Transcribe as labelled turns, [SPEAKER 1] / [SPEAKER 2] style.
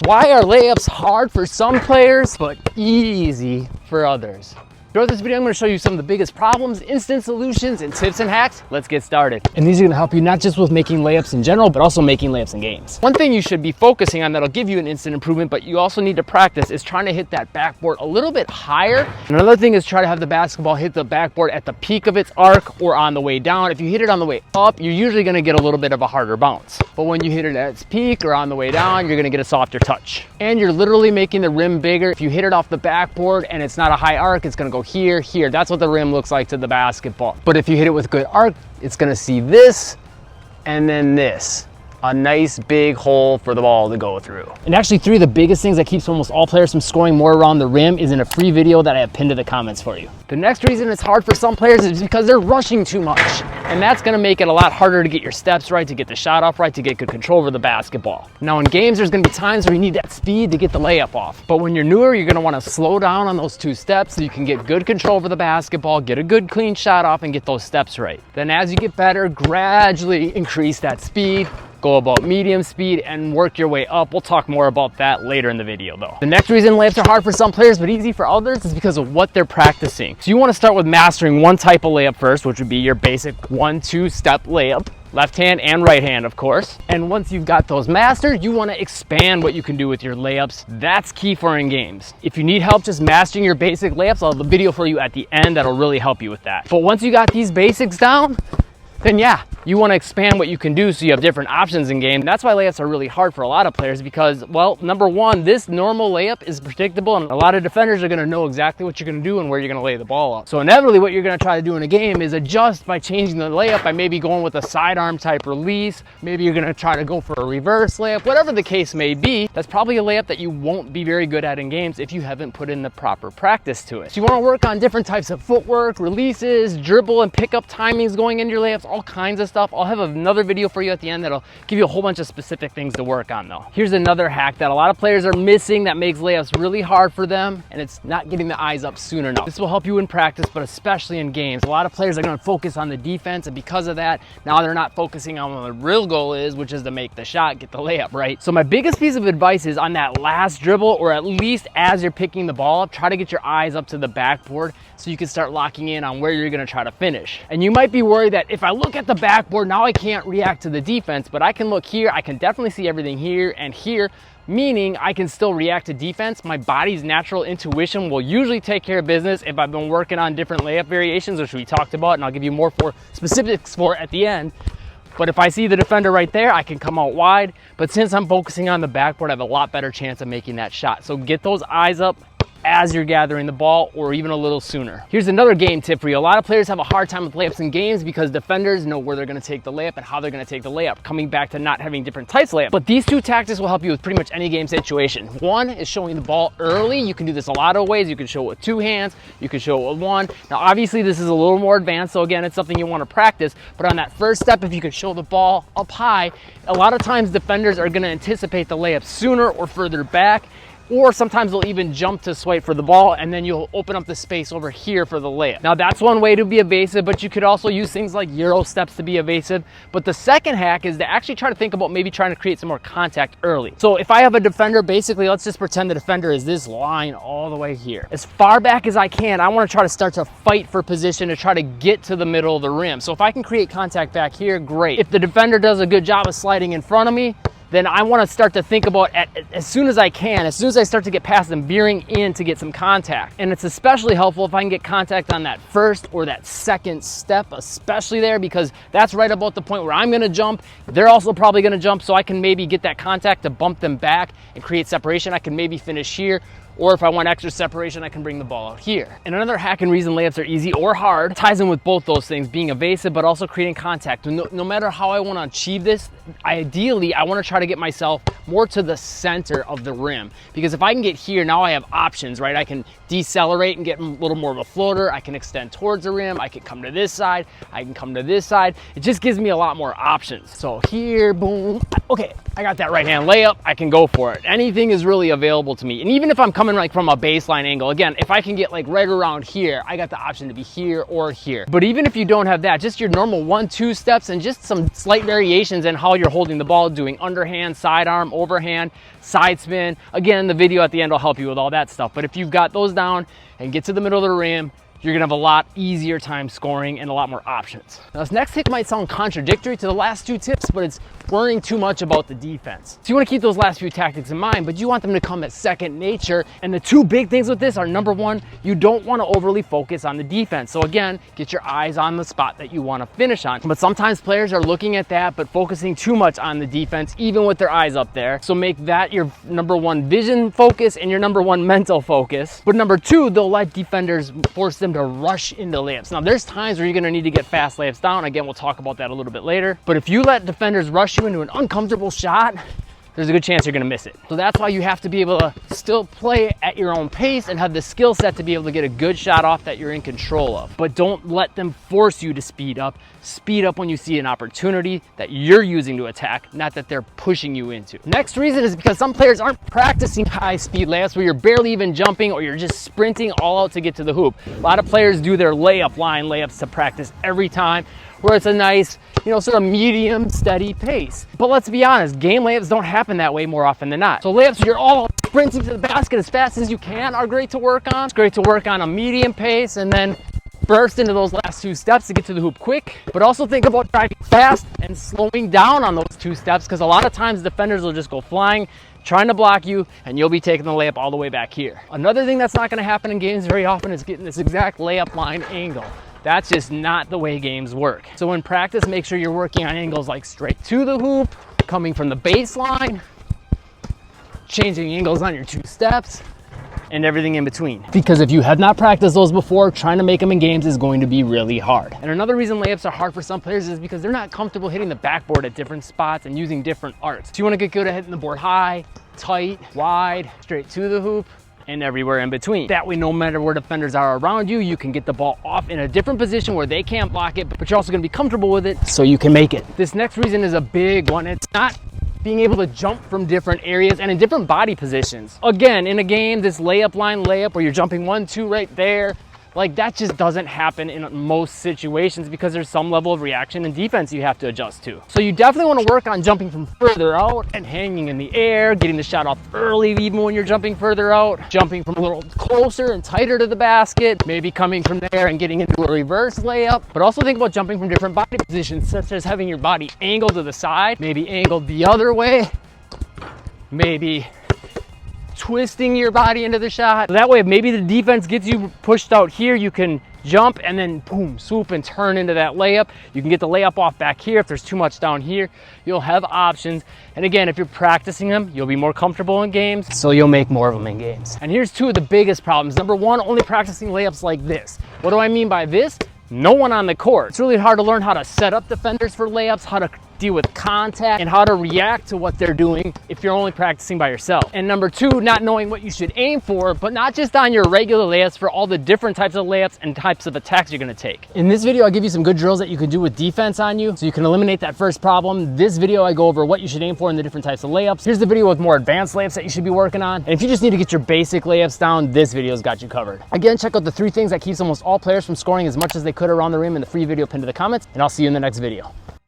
[SPEAKER 1] Why are layups hard for some players, but easy for others? Throughout this video, I'm going to show you some of the biggest problems, instant solutions, and tips and hacks. Let's get started. And these are going to help you not just with making layups in general, but also making layups in games. One thing you should be focusing on that'll give you an instant improvement, but you also need to practice, is trying to hit that backboard a little bit higher. And another thing is try to have the basketball hit the backboard at the peak of its arc or on the way down. If you hit it on the way up, you're usually going to get a little bit of a harder bounce. But when you hit it at its peak or on the way down, you're going to get a softer touch. And you're literally making the rim bigger. If you hit it off the backboard and it's not a high arc, it's going to go here, here. That's what the rim looks like to the basketball. But if you hit it with good arc, it's going to see this and then this. A nice big hole for the ball to go through. And actually, three of the biggest things that keeps almost all players from scoring more around the rim is in a free video that I have pinned to the comments for you. The next reason it's hard for some players is because they're rushing too much. And that's gonna make it a lot harder to get your steps right, to get the shot off right, to get good control over the basketball. Now in games, there's gonna be times where you need that speed to get the layup off. But when you're newer, you're gonna wanna slow down on those two steps so you can get good control over the basketball, get a good clean shot off, and get those steps right. Then as you get better, gradually increase that speed, go about medium speed, and work your way up. We'll talk more about that later in the video though. The next reason layups are hard for some players but easy for others is because of what they're practicing. So you want to start with mastering one type of layup first, which would be your basic 1-2 step layup. Left hand and right hand, of course. And once you've got those mastered, you want to expand what you can do with your layups. That's key for in games. If you need help just mastering your basic layups, I'll have a video for you at the end that'll really help you with that. But once you got these basics down, then yeah, you want to expand what you can do so you have different options in game. That's why layups are really hard for a lot of players because, well, number one, this normal layup is predictable and a lot of defenders are going to know exactly what you're going to do and where you're going to lay the ball up. So inevitably what you're going to try to do in a game is adjust by changing the layup, by maybe going with a sidearm type release. Maybe you're going to try to go for a reverse layup, whatever the case may be. That's probably a layup that you won't be very good at in games if you haven't put in the proper practice to it. So you want to work on different types of footwork, releases, dribble and pickup timings going into your layups, all kinds of stuff. I'll have another video for you at the end that'll give you a whole bunch of specific things to work on though. Here's another hack that a lot of players are missing that makes layups really hard for them, and it's not getting the eyes up soon enough. This will help you in practice, but especially in games. A lot of players are going to focus on the defense, and because of that, now they're not focusing on what the real goal is, which is to make the shot, get the layup, right? So my biggest piece of advice is on that last dribble, or at least as you're picking the ball up, try to get your eyes up to the backboard so you can start locking in on where you're going to try to finish. And you might be worried that if I look at the backboard, now I can't react to the defense, but I can look here, I can definitely see everything here and here, meaning I can still react to defense. My body's natural intuition will usually take care of business if I've been working on different layup variations, which we talked about, and I'll give you more for specifics for at the end. But if I see the defender right there, I can come out wide. But since I'm focusing on the backboard, I have a lot better chance of making that shot. So get those eyes up as you're gathering the ball, or even a little sooner. Here's another game tip for you. A lot of players have a hard time with layups in games because defenders know where they're going to take the layup and how they're going to take the layup, coming back to not having different types of layup. But these two tactics will help you with pretty much any game situation. One is showing the ball early. You can do this a lot of ways. You can show it with two hands, you can show it with one. Now obviously this is a little more advanced, so again, it's something you want to practice. But on that first step, if you can show the ball up high, a lot of times defenders are going to anticipate the layup sooner or further back, or sometimes they'll even jump to swipe for the ball, and then you'll open up the space over here for the layup. Now that's one way to be evasive, but you could also use things like Euro steps to be evasive. But the second hack is to actually try to think about maybe trying to create some more contact early. So if I have a defender, basically let's just pretend the defender is this line all the way here. As far back as I can, I want to try to start to fight for position to try to get to the middle of the rim. So if I can create contact back here, great. If the defender does a good job of sliding in front of me, then I want to start to think about as soon as I can, as soon as I start to get past them, veering in to get some contact. And it's especially helpful if I can get contact on that first or that second step, especially there, because that's right about the point where I'm going to jump. They're also probably going to jump, so I can maybe get that contact to bump them back and create separation. I can maybe finish here. Or if I want extra separation, I can bring the ball out here. And another hack and reason layups are easy or hard ties in with both those things, being evasive, but also creating contact. No matter how I want to achieve this, ideally, I want to try to get myself more to the center of the rim. Because if I can get here, now I have options, right? I can decelerate and get a little more of a floater. I can extend towards the rim. I can come to this side. I can come to this side. It just gives me a lot more options. So here, boom. Okay, I got that right hand layup. I can go for it. Anything is really available to me. And even if I'm coming coming like from a baseline angle. Again, if I can get like right around here, I got the option to be here or here. But even if you don't have that, just your normal 1-2 steps and just some slight variations in how you're holding the ball, doing underhand, sidearm, overhand, side spin. Again, the video at the end will help you with all that stuff. But if you've got those down and get to the middle of the rim, you're gonna have a lot easier time scoring and a lot more options. Now, this next tip might sound contradictory to the last 2 tips, but it's worrying too much about the defense. So you wanna keep those last few tactics in mind, but you want them to come as second nature. And the 2 big things with this are, number 1, you don't wanna overly focus on the defense. So again, get your eyes on the spot that you wanna finish on. But sometimes players are looking at that, but focusing too much on the defense, even with their eyes up there. So make that your number 1 vision focus and your number 1 mental focus. But number 2, they'll let defenders force them to rush into layups. Now, there's times where you're gonna need to get fast layups down. Again, we'll talk about that a little bit later. But if you let defenders rush you into an uncomfortable shot, there's a good chance you're gonna miss it. So that's why you have to be able to still play at your own pace and have the skill set to be able to get a good shot off that you're in control of. But don't let them force you to speed up. Speed up when you see an opportunity that you're using to attack, not that they're pushing you into. Next reason is because some players aren't practicing high speed layups where you're barely even jumping or you're just sprinting all out to get to the hoop. A lot of players do their layup line layups to practice every time, where it's a nice, sort of medium, steady pace. But let's be honest, game layups don't happen that way more often than not. So layups where you're all sprinting to the basket as fast as you can are great to work on. It's great to work on a medium pace and then burst into those last 2 steps to get to the hoop quick. But also think about driving fast and slowing down on those 2 steps, because a lot of times defenders will just go flying, trying to block you, and you'll be taking the layup all the way back here. Another thing that's not gonna happen in games very often is getting this exact layup line angle. That's just not the way games work. So in practice, make sure you're working on angles like straight to the hoop, coming from the baseline, changing angles on your 2 steps, and everything in between. Because if you have not practiced those before, trying to make them in games is going to be really hard. And another reason layups are hard for some players is because they're not comfortable hitting the backboard at different spots and using different arcs. So you wanna get good at hitting the board high, tight, wide, straight to the hoop, and everywhere in between. That way, no matter where defenders are around you, you can get the ball off in a different position where they can't block it, but you're also gonna be comfortable with it so you can make it. This next reason is a big one. It's not being able to jump from different areas and in different body positions. Again, in a game, this layup line layup where you're jumping 1-2 right there, like that just doesn't happen in most situations because there's some level of reaction and defense you have to adjust to. So you definitely want to work on jumping from further out and hanging in the air, getting the shot off early even when you're jumping further out, jumping from a little closer and tighter to the basket, maybe coming from there and getting into a reverse layup. But also think about jumping from different body positions, such as having your body angled to the side, maybe angled the other way, maybe twisting your body into the shot. That way, if maybe the defense gets you pushed out here, you can jump and then boom, swoop and turn into that layup. You can get the layup off back here. If there's too much down here, you'll have options. And again, if you're practicing them, you'll be more comfortable in games, so you'll make more of them in games. And here's 2 of the biggest problems. Number 1, only practicing layups like this. What do I mean by this? No one on the court. It's really hard to learn how to set up defenders for layups, how to deal with contact, and how to react to what they're doing if you're only practicing by yourself. And number 2, not knowing what you should aim for, but not just on your regular layups, for all the different types of layups and types of attacks you're gonna take. In this video, I'll give you some good drills that you can do with defense on you so you can eliminate that first problem. This video, I go over what you should aim for in the different types of layups. Here's the video with more advanced layups that you should be working on. And if you just need to get your basic layups down, this video's got you covered. Again, check out the 3 things that keeps almost all players from scoring as much as they could around the rim in the free video pinned to the comments, and I'll see you in the next video.